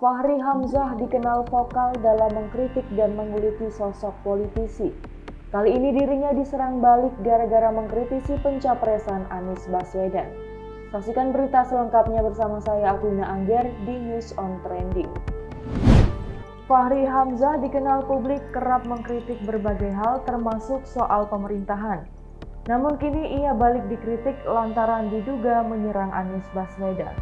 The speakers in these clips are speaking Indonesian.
Fahri Hamzah dikenal vokal dalam mengkritik dan menguliti sosok politisi. Kali ini dirinya diserang balik gara-gara mengkritisi pencapresan Anies Baswedan. Saksikan berita selengkapnya bersama saya Aquina Angger di News on Trending. Fahri Hamzah dikenal publik kerap mengkritik berbagai hal termasuk soal pemerintahan. Namun kini ia balik dikritik lantaran diduga menyerang Anies Baswedan.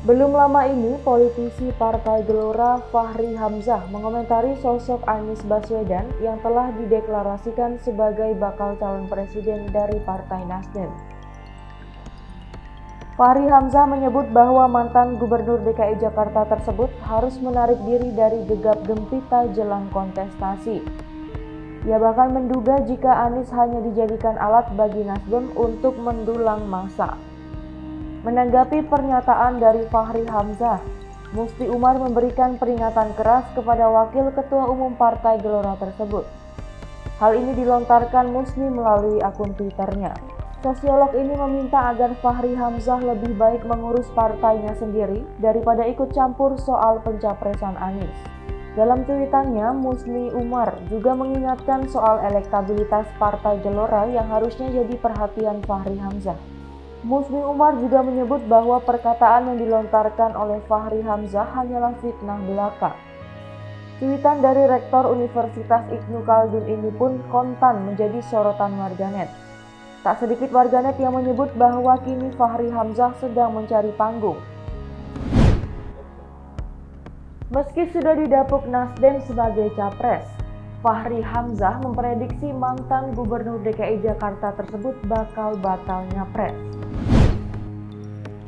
Belum lama ini, politisi Partai Gelora Fahri Hamzah mengomentari sosok Anies Baswedan yang telah dideklarasikan sebagai bakal calon presiden dari Partai Nasdem. Fahri Hamzah menyebut bahwa mantan Gubernur DKI Jakarta tersebut harus menarik diri dari gegap gempita jelang kontestasi. Ia bahkan menduga jika Anies hanya dijadikan alat bagi Nasdem untuk mendulang massa. Menanggapi pernyataan dari Fahri Hamzah, Musti Umar memberikan peringatan keras kepada Wakil Ketua Umum Partai Gelora tersebut. Hal ini dilontarkan Musni melalui akun Twitternya. Sosiolog ini meminta agar Fahri Hamzah lebih baik mengurus partainya sendiri daripada ikut campur soal pencapresan Anies. Dalam cuitannya, Musni Umar juga mengingatkan soal elektabilitas Partai Gelora yang harusnya jadi perhatian Fahri Hamzah. Musni Umar juga menyebut bahwa perkataan yang dilontarkan oleh Fahri Hamzah hanyalah fitnah belaka. Cuitan dari Rektor Universitas Ibnu Khaldun ini pun kontan menjadi sorotan warganet. Tak sedikit warganet yang menyebut bahwa kini Fahri Hamzah sedang mencari panggung. Meski sudah didapuk Nasdem sebagai capres, Fahri Hamzah memprediksi mantan Gubernur DKI Jakarta tersebut bakal batal nyapres.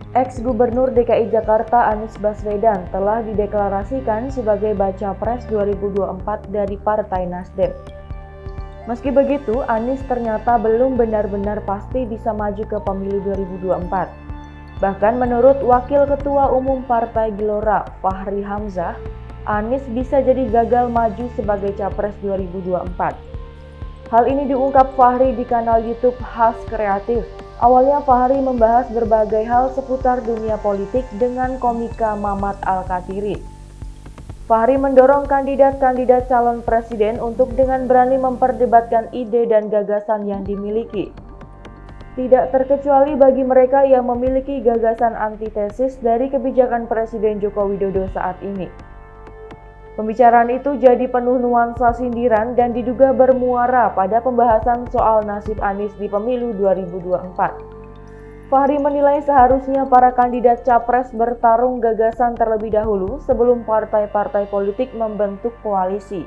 Ex-Gubernur DKI Jakarta Anies Baswedan telah dideklarasikan sebagai baca pres 2024 dari Partai Nasdem. Meski begitu, Anies ternyata belum benar-benar pasti bisa maju ke pemilu 2024. Bahkan menurut Wakil Ketua Umum Partai Gelora Fahri Hamzah, Anies bisa jadi gagal maju sebagai capres 2024. Hal ini diungkap Fahri di kanal YouTube Khas Kreatif. Awalnya Fahri membahas berbagai hal seputar dunia politik dengan komika Mamat Al-Kathiri. Fahri mendorong kandidat-kandidat calon presiden untuk dengan berani memperdebatkan ide dan gagasan yang dimiliki. Tidak terkecuali bagi mereka yang memiliki gagasan antitesis dari kebijakan Presiden Joko Widodo saat ini. Pembicaraan itu jadi penuh nuansa sindiran dan diduga bermuara pada pembahasan soal nasib Anies di pemilu 2024. Fahri menilai seharusnya para kandidat capres bertarung gagasan terlebih dahulu sebelum partai-partai politik membentuk koalisi.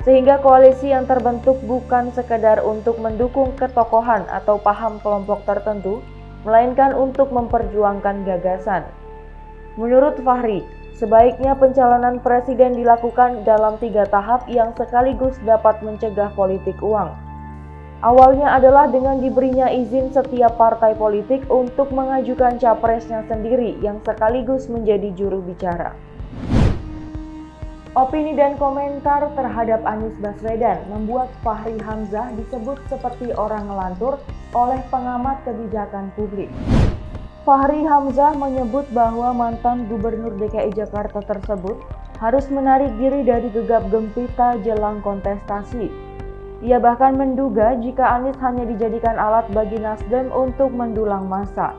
Sehingga koalisi yang terbentuk bukan sekedar untuk mendukung ketokohan atau paham kelompok tertentu, melainkan untuk memperjuangkan gagasan. Menurut Fahri, sebaiknya pencalonan presiden dilakukan dalam 3 tahap yang sekaligus dapat mencegah politik uang. Awalnya adalah dengan diberinya izin setiap partai politik untuk mengajukan capresnya sendiri yang sekaligus menjadi juru bicara. Opini dan komentar terhadap Anies Baswedan membuat Fahri Hamzah disebut seperti orang ngelantur oleh pengamat kebijakan publik. Fahri Hamzah menyebut bahwa mantan Gubernur DKI Jakarta tersebut harus menarik diri dari gegap gempita jelang kontestasi. Ia bahkan menduga jika Anies hanya dijadikan alat bagi Nasdem untuk mendulang massa.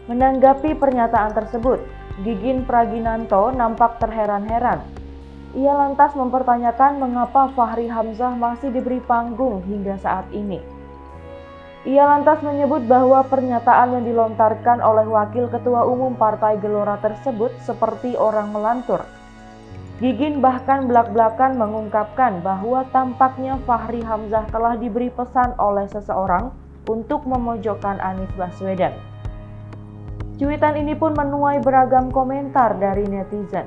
Menanggapi pernyataan tersebut, Gigin Praginanto nampak terheran-heran. Ia lantas mempertanyakan mengapa Fahri Hamzah masih diberi panggung hingga saat ini. Ia lantas menyebut bahwa pernyataan yang dilontarkan oleh Wakil Ketua Umum Partai Gelora tersebut seperti orang melantur. Gigin bahkan belak-belakan mengungkapkan bahwa tampaknya Fahri Hamzah telah diberi pesan oleh seseorang untuk memojokkan Anies Baswedan. Cuitan ini pun menuai beragam komentar dari netizen.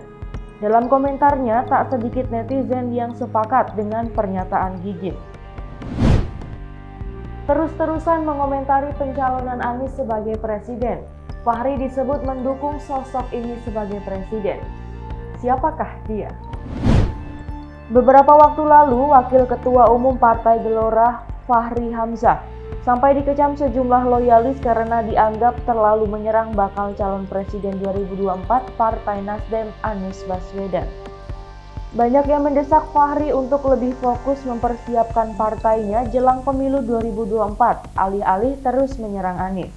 Dalam komentarnya, tak sedikit netizen yang sepakat dengan pernyataan Gigin. Terus-terusan mengomentari pencalonan Anies sebagai presiden, Fahri disebut mendukung sosok ini sebagai presiden. Siapakah dia? Beberapa waktu lalu, Wakil Ketua Umum Partai Gelora Fahri Hamzah Sampai dikecam sejumlah loyalis karena dianggap terlalu menyerang bakal calon presiden 2024 Partai Nasdem Anies Baswedan. Banyak yang mendesak Fahri untuk lebih fokus mempersiapkan partainya jelang pemilu 2024, alih-alih terus menyerang Anies.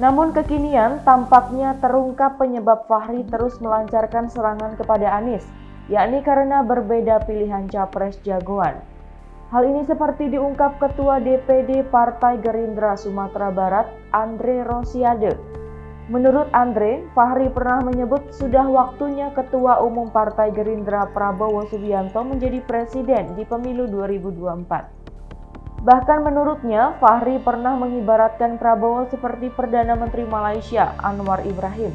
Namun kekinian tampaknya terungkap penyebab Fahri terus melancarkan serangan kepada Anies, yakni karena berbeda pilihan capres jagoan. Hal ini seperti diungkap Ketua DPD Partai Gerindra Sumatera Barat, Andre Rosiade. Menurut Andre, Fahri pernah menyebut sudah waktunya Ketua Umum Partai Gerindra Prabowo Subianto menjadi presiden di pemilu 2024. Bahkan menurutnya, Fahri pernah mengibaratkan Prabowo seperti Perdana Menteri Malaysia, Anwar Ibrahim.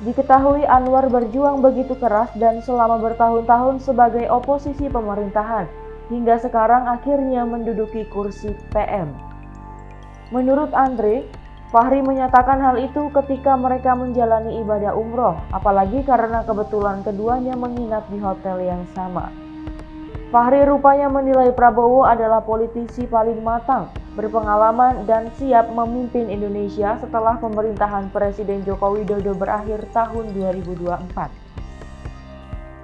Diketahui Anwar berjuang begitu keras dan selama bertahun-tahun sebagai oposisi pemerintahan, hingga sekarang akhirnya menduduki kursi PM. Menurut Andre, Fahri menyatakan hal itu ketika mereka menjalani ibadah umroh, apalagi karena kebetulan keduanya menginap di hotel yang sama. Fahri rupanya menilai Prabowo adalah politisi paling matang, berpengalaman dan siap memimpin Indonesia setelah pemerintahan Presiden Joko Widodo berakhir tahun 2024.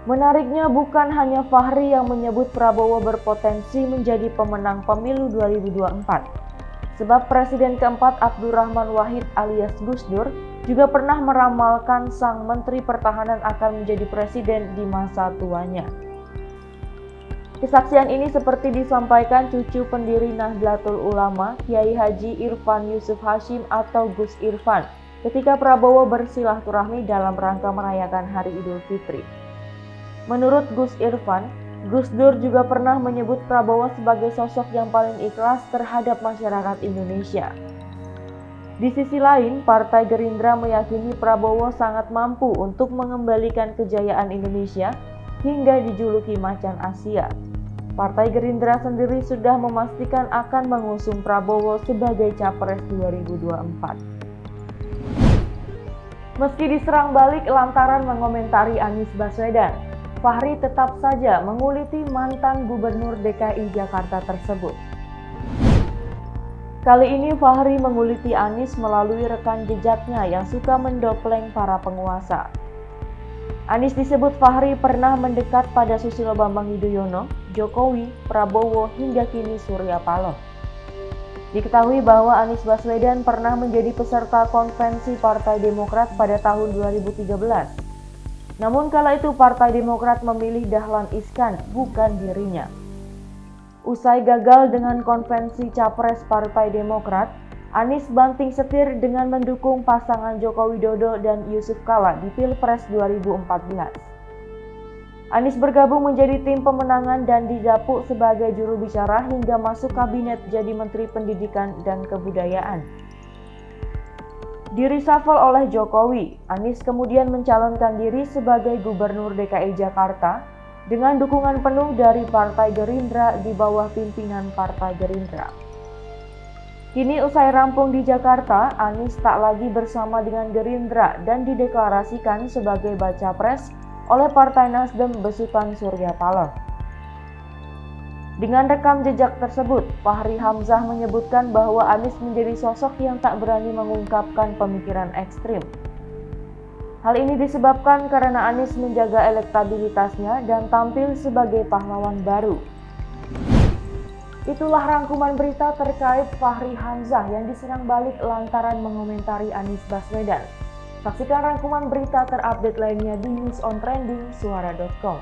Menariknya bukan hanya Fahri yang menyebut Prabowo berpotensi menjadi pemenang pemilu 2024. Sebab Presiden keempat Abdurrahman Wahid alias Gus Dur juga pernah meramalkan sang Menteri Pertahanan akan menjadi presiden di masa tuanya. Kesaksian ini seperti disampaikan cucu pendiri Nahdlatul Ulama, Kiai Haji Irfan Yusuf Hashim atau Gus Irfan, ketika Prabowo bersilaturahmi dalam rangka merayakan Hari Idul Fitri. Menurut Gus Irfan, Gus Dur juga pernah menyebut Prabowo sebagai sosok yang paling ikhlas terhadap masyarakat Indonesia. Di sisi lain, Partai Gerindra meyakini Prabowo sangat mampu untuk mengembalikan kejayaan Indonesia hingga dijuluki macan Asia. Partai Gerindra sendiri sudah memastikan akan mengusung Prabowo sebagai capres 2024. Meski diserang balik lantaran mengomentari Anies Baswedan, Fahri tetap saja menguliti mantan Gubernur DKI Jakarta tersebut. Kali ini Fahri menguliti Anies melalui rekan jejaknya yang suka mendopleng para penguasa. Anies disebut Fahri pernah mendekat pada Susilo Bambang Yudhoyono, Jokowi, Prabowo hingga kini Surya Paloh. Diketahui bahwa Anies Baswedan pernah menjadi peserta konvensi Partai Demokrat pada tahun 2013. Namun kala itu Partai Demokrat memilih Dahlan Iskan, bukan dirinya. Usai gagal dengan konvensi Capres Partai Demokrat, Anies banting setir dengan mendukung pasangan Joko Widodo dan Yusuf Kala di Pilpres 2014. Anies bergabung menjadi tim pemenangan dan didapuk sebagai juru bicara hingga masuk kabinet jadi Menteri Pendidikan dan Kebudayaan. Di-reshuffle oleh Jokowi, Anies kemudian mencalonkan diri sebagai Gubernur DKI Jakarta dengan dukungan penuh dari Partai Gerindra di bawah pimpinan Partai Gerindra. Kini usai rampung di Jakarta, Anies tak lagi bersama dengan Gerindra dan dideklarasikan sebagai baca pres oleh Partai Nasdem besutan Surya Paloh. Dengan rekam jejak tersebut, Fahri Hamzah menyebutkan bahwa Anies menjadi sosok yang tak berani mengungkapkan pemikiran ekstrim. Hal ini disebabkan karena Anies menjaga elektabilitasnya dan tampil sebagai pahlawan baru. Itulah rangkuman berita terkait Fahri Hamzah yang diserang balik lantaran mengomentari Anies Baswedan. Saksikan rangkuman berita terupdate lainnya di News on Trending Suara.com.